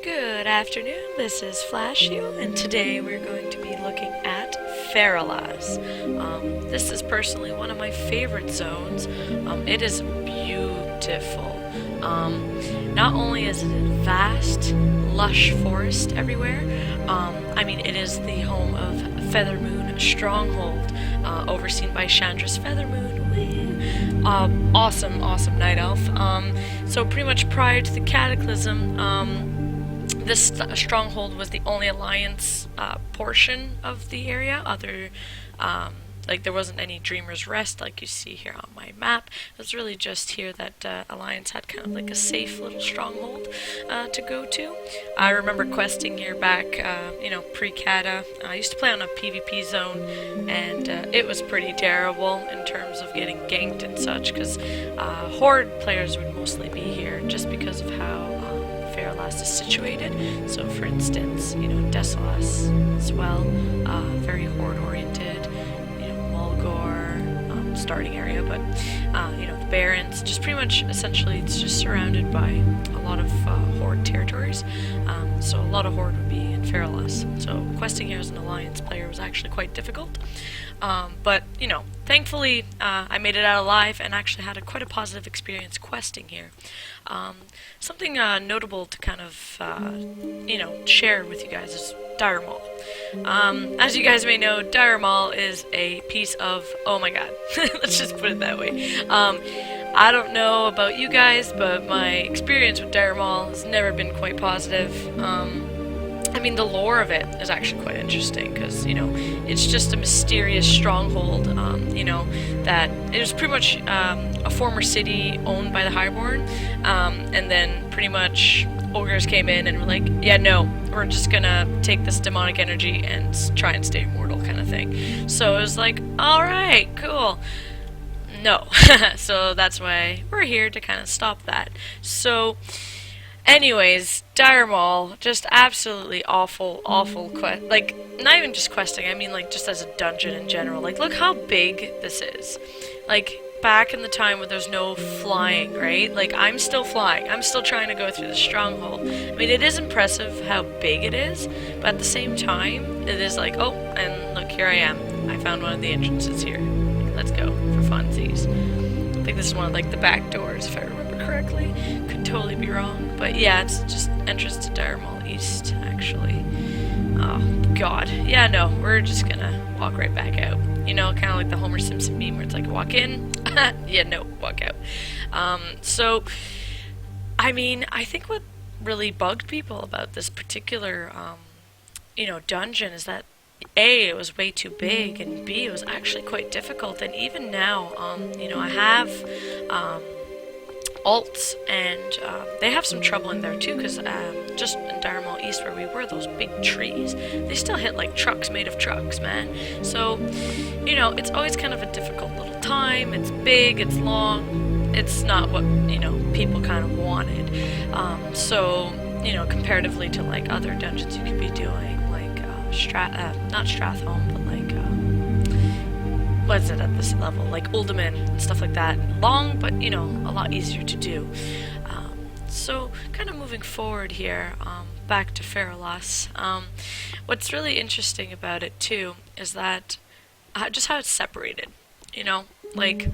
Good afternoon, this is FlashU, and today we're going to be looking at Feralas. This is personally one of my favorite zones. It is beautiful. Not only is it a vast, lush forest everywhere, I mean it is the home of Feathermoon Stronghold, overseen by Chandra's Feathermoon. Awesome night elf. So pretty much prior to the Cataclysm, this stronghold was the only alliance portion of the area. Like there wasn't any Dreamer's Rest like you see here on my map. It was really just here that Alliance had kind of like a safe little stronghold to go to. I remember questing here back, pre-Cata. I used to play on a PvP zone, and it was pretty terrible in terms of getting ganked and such, because Horde players would mostly be here just because of how Feralas is situated. So for instance, Desolas as well, very Horde-oriented. Mulgore, starting area, but the Barrens, just pretty much, essentially, it's just surrounded by a lot of Horde territories. So a lot of Horde would be in Feralas. So questing here as an Alliance player was actually quite difficult. But thankfully, I made it out alive and actually had quite a positive experience questing here. Something notable to kind of, share with you guys is Dire Maul. As you guys may know, Dire Maul is a piece of, oh my god, let's just put it that way. I don't know about you guys, but my experience with Dire Maul has never been quite positive. I mean, the lore of it is actually quite interesting, because, it's just a mysterious stronghold, that it was pretty much a former city owned by the Highborn, and then pretty much ogres came in and were like, yeah, no, we're just gonna take this demonic energy and try and stay immortal kind of thing. So it was like, alright, cool. No. So that's why we're here to kind of stop that. So anyways, Dire Maul, just absolutely awful quest. Like, not even just questing, I mean, like, just as a dungeon in general. Like, look how big this is. Like, back in the time where there's no flying, right? Like, I'm still flying. I'm still trying to go through the stronghold. I mean, it is impressive how big it is, but at the same time, it is like, oh, and look, here I am. I found one of the entrances here. Let's go, for funsies. I think this is one of, like, the back doors, if I remember correctly. Could totally be wrong. But yeah, it's just entrance to Dire Maul East, actually. Oh, God. Yeah, no, we're just gonna walk right back out. Kind of like the Homer Simpson meme where it's like, walk in, yeah, no, walk out. So, I mean, I think what really bugged people about this particular, dungeon is that A, it was way too big, and B, it was actually quite difficult. And even now, I have alts, and they have some trouble in there too, because just in Dire Maul East where we were, those big trees, they still hit like trucks made of trucks, man. So, it's always kind of a difficult little time. It's big, it's long, it's not what, people kind of wanted. So, comparatively to like other dungeons you could be doing, like not Stratholme, but like what is it at this level, like Uldaman and stuff like that. Long, but a lot easier to do. So kind of moving forward here, back to Feralas. What's really interesting about it too is that just how it's separated. Like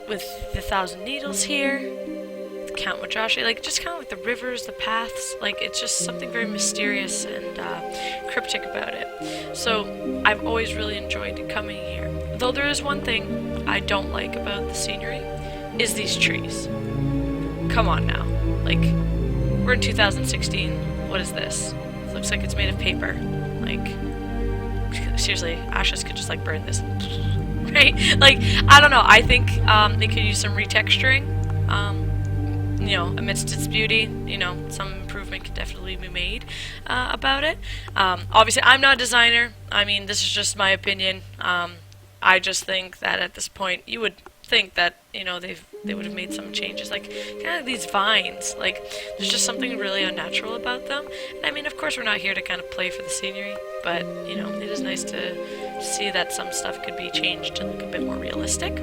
with the Thousand Needles here, the Count Madrashi, like just kind of like the rivers, the paths, like it's just something very mysterious and cryptic about it. So I've always really enjoyed coming here. Though there is one thing I don't like about the scenery, is these trees. Come on now. Like, we're in 2016. What is this? It looks like it's made of paper. Like, seriously, Ashes could just like burn this. Right? Like, I don't know. I think they could use some retexturing. Amidst its beauty, some improvement could definitely be made about it. Obviously, I'm not a designer. I mean, this is just my opinion. I just think that at this point, you would think that, they would have made some changes. Like, kind of these vines, like, there's just something really unnatural about them. And I mean, of course, we're not here to kind of play for the scenery, but, it is nice to see that some stuff could be changed to look a bit more realistic,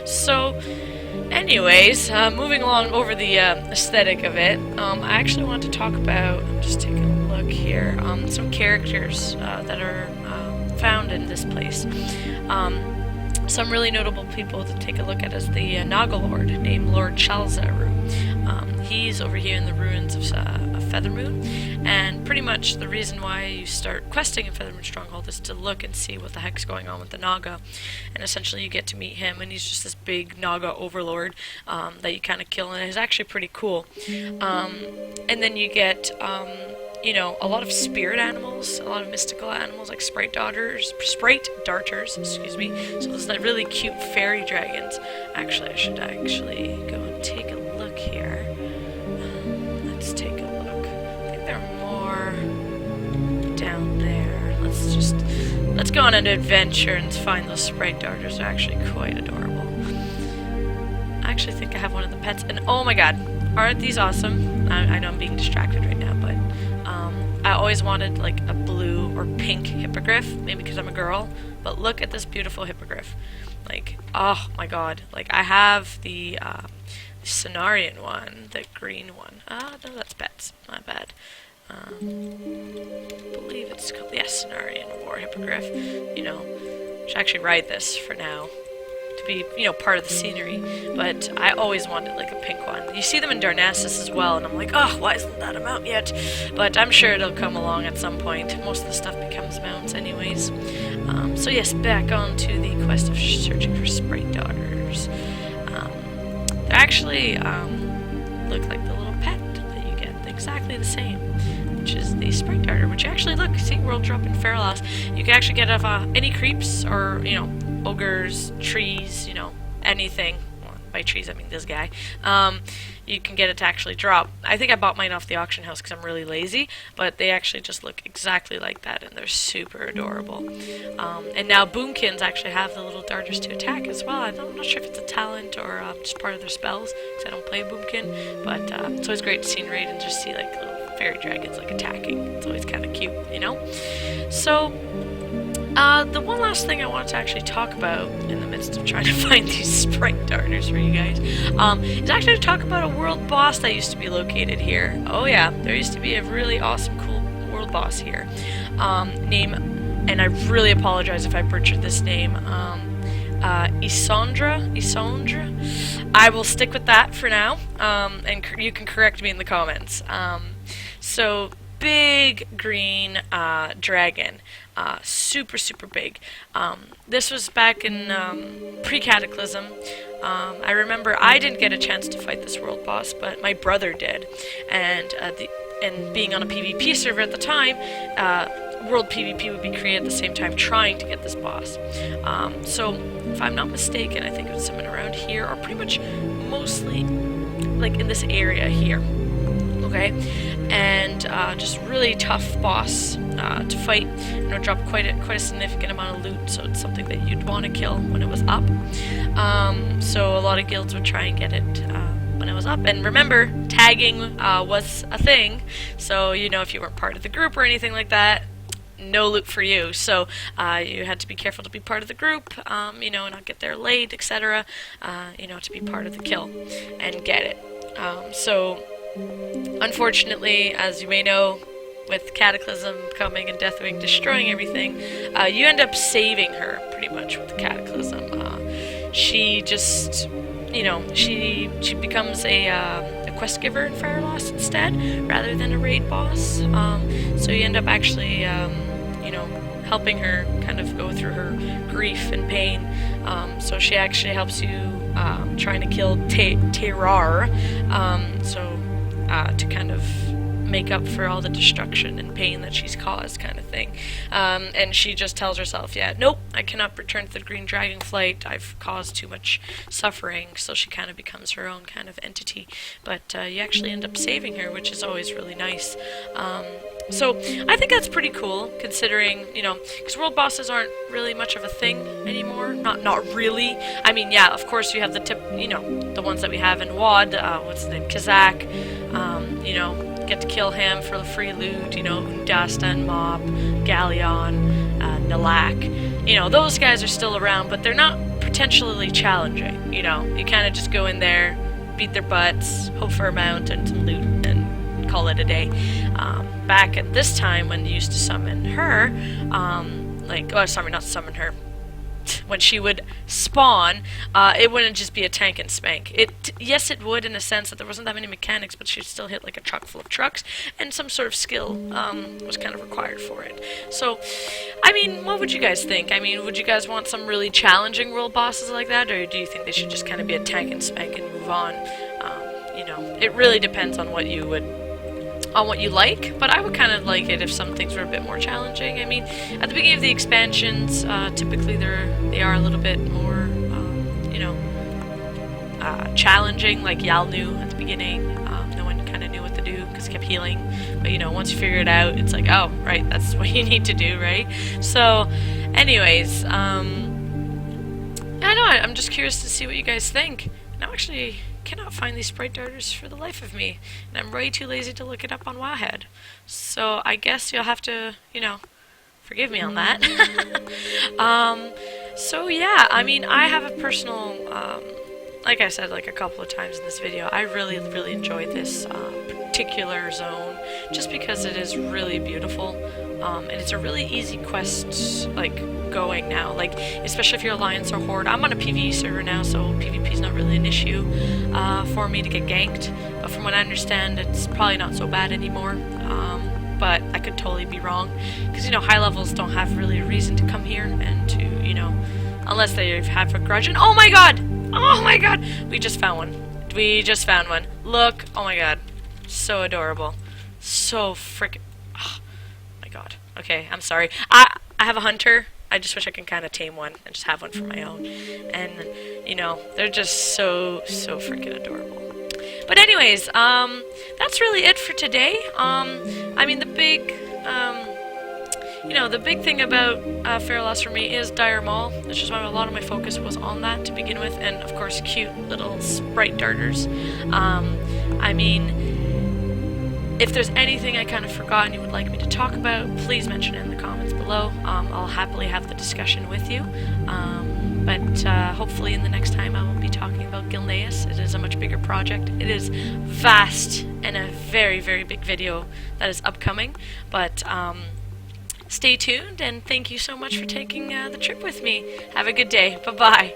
So, Anyways, moving along over the aesthetic of it, I actually want to talk about, I'm just taking a look here, some characters that are found in this place. Some really notable people to take a look at is the Naga Lord named Lord Shalzaru. He's over here in the ruins of Feathermoon, and pretty much the reason why you start questing in Feathermoon Stronghold is to look and see what the heck's going on with the Naga, and essentially you get to meet him, and he's just this big Naga overlord that you kind of kill, and it's actually pretty cool. And then you get you know, a lot of spirit animals, a lot of mystical animals like sprite darters, excuse me. So there's like really cute fairy dragons. Actually, I should actually go and take a look here. Let's take a look. I think there are more down there. Let's go on an adventure and find those sprite darters. They're actually quite adorable. I actually think I have one of the pets, and oh my god, aren't these awesome? I know I'm being distracted right now, but I always wanted like a blue or pink hippogriff, maybe because I'm a girl, but look at this beautiful hippogriff. Like, oh my god, like I have the Cenarian one, the green one. No, that's pets, my bad. I believe it's called, yes, Cenarian War Hippogriff. You know, should actually ride this for now to be, you know, part of the scenery, but I always wanted like a pink one. You see them in Darnassus as well, and I'm like, oh, why isn't that a mount yet? But I'm sure it'll come along at some point. Most of the stuff becomes mounts anyways. So yes, back on to the quest of searching for sprite daughters. They actually look like the little pet that you get, exactly the same, which is the sprite darter, which actually, look, see, world drop in Feralas. You can actually get off any creeps or, you know, ogres, trees, you know, anything. Well, by trees I mean this guy. You can get it to actually drop. I think I bought mine off the auction house because I'm really lazy, but they actually just look exactly like that, and they're super adorable. And now boomkins actually have the little darters to attack as well. I'm not sure if it's a talent or just part of their spells, because I don't play boomkin, but it's always great to see in raid and just see like little fairy dragons like attacking. It's always kind of cute, you know? So the one last thing I wanted to actually talk about in the midst of trying to find these sprite darters for you guys is actually to talk about a world boss that used to be located here. Oh yeah, there used to be a really awesome, cool world boss here. And I really apologize if I butchered this name. Isandra? I will stick with that for now, and you can correct me in the comments. So, big green dragon. Super big. This was back in pre-Cataclysm. I remember I didn't get a chance to fight this world boss, but my brother did. And being on a PvP server at the time, World PvP would be created at the same time, trying to get this boss. So, if I'm not mistaken, I think it was somewhere around here, or pretty much mostly like in this area here. Okay, and just really tough boss to fight. You know, dropped quite a significant amount of loot, so it's something that you'd want to kill when it was up. So a lot of guilds would try and get it when it was up. And remember, tagging was a thing, so you know, if you weren't part of the group or anything like that, no loot for you. So you had to be careful to be part of the group, you know, not get there late, etc. You know, to be part of the kill and get it. So unfortunately, as you may know, with Cataclysm coming and Deathwing destroying everything, you end up saving her pretty much with the Cataclysm. She just, you know, she becomes a quest giver in Feralas instead, rather than a raid boss. So you end up actually, you know, helping her kind of go through her grief and pain. So she actually helps you trying to kill Terrar. To kind of make up for all the destruction and pain that she's caused, kind of thing. And she just tells herself, yeah, nope, I cannot return to the Green Dragon Flight, I've caused too much suffering, so she kind of becomes her own kind of entity. But you actually end up saving her, which is always really nice. So I think that's pretty cool, considering, you know, because world bosses aren't really much of a thing anymore. Not really. I mean, yeah, of course you have you know, the ones that we have in WoD, what's his name, Kazak, you know, get to kill him for the free loot, you know, Undastan, Mob, Galleon, Nalak. You know, those guys are still around, but they're not potentially challenging. You know, you kind of just go in there, beat their butts, hope for a mount and some loot, and call it a day. Back at this time when you used to summon her, sorry, not summon her. When she would spawn, it wouldn't just be a tank and spank. Yes, it would in a sense that there wasn't that many mechanics, but she'd still hit like a truck full of trucks, and some sort of skill was kind of required for it. So, I mean, what would you guys think? I mean, would you guys want some really challenging world bosses like that, or do you think they should just kind of be a tank and spank and move on? You know, it really depends on what you like, but I would kind of like it if some things were a bit more challenging. I mean, at the beginning of the expansions, typically they are a little bit more, challenging, like Yalnu at the beginning. No one kind of knew what to do because it kept healing, but you know, once you figure it out, it's like, oh, right, that's what you need to do, right? So, anyways, I know, I'm just curious to see what you guys think. And I'm actually cannot find these sprite darters for the life of me, and I'm way too lazy to look it up on Wowhead. So I guess you'll have to, you know, forgive me on that. So yeah, I mean, I have a personal, like I said like a couple of times in this video, I really enjoyed this particular zone, just because it is really beautiful, and it's a really easy quest, like, going now, like, especially if you're Alliance or Horde. I'm on a PvE server now, so PvP's not really an issue for me to get ganked, but from what I understand, it's probably not so bad anymore, but I could totally be wrong, because, you know, high levels don't have really a reason to come here, and to, you know, unless they have a grudge. And oh my god! Oh my god! We just found one. We just found one. Look! Oh my god. So adorable. So frickin'... Oh my god. Okay, I'm sorry. I have a hunter. I just wish I could kind of tame one and just have one for my own. And, you know, they're just so freaking adorable. But anyways, that's really it for today. I mean, the big thing about Feralas for me is Dire Maul, which is why a lot of my focus was on that to begin with, and of course cute little sprite darters. I mean, if there's anything I kind of forgot and you would like me to talk about, please mention it in the comments below. I'll happily have the discussion with you. But hopefully in the next time I will be talking about Gilneas. It is a much bigger project. It is vast and a very big video that is upcoming. But stay tuned, and thank you so much for taking the trip with me. Have a good day. Bye-bye.